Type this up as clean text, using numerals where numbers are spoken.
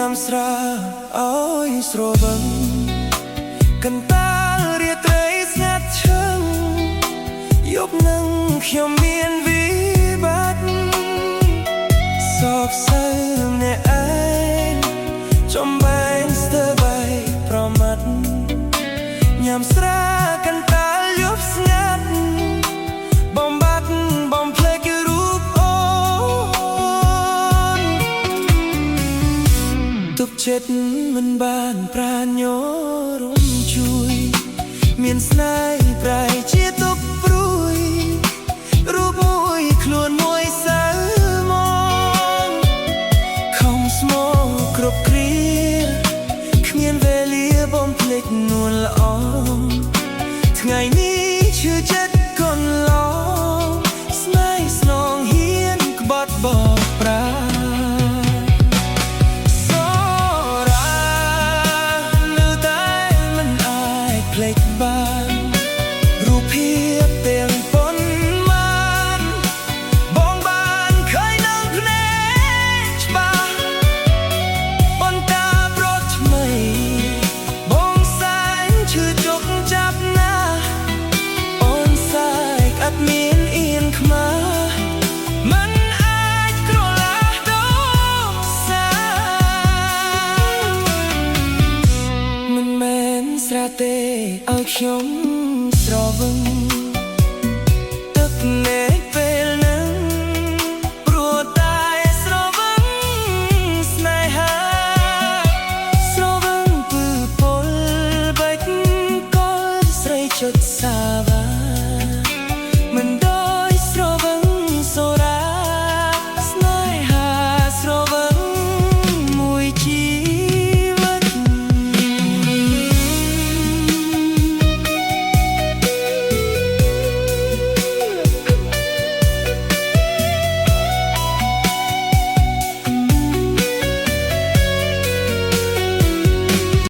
ามស្រាអើយស្រវឹងកន្តាលរាត្រីស្ងាត់ឈឹងយប់នឹងខ្ញុំមានវិបត្តិសោកសៅអ្នកឯងចំបែងស្ទើរបែកប្រមាត់ញ៉ាំស្រាកន្តាលយប់ស្ងាត់បំបត្តិបំភ្លេចរូបអូនទុកចិត្តមិនបានប្រាញ់រំជួយមានស្នេហ៍ប្រែជាទុកព្រួយរូបមួយខ្លួនមួយសៅមកខំស្មោកគ្រប់គ្រាគ្មានវេលាបំភ្លេចនួនល្អថ្ងៃនេះឈឺចិត្តកន្លងស្នេហ៍ស្នងហ៊ានក្បត់បកប្រាបានរូបភាពទាំងប៉ុន្មានបងបានឃើញនឹងភ្នែកច្បាស់បន្តាប្រត់ថ្មីបងសែងឈឺជប់ចាប់ណាស់អូនសែកអត់មានអៀនខ្មាស់មិនអាចក្រឡាស់ដោសាមិនមែនស្រាទេឲ្យខ្ញុំស្រវឹង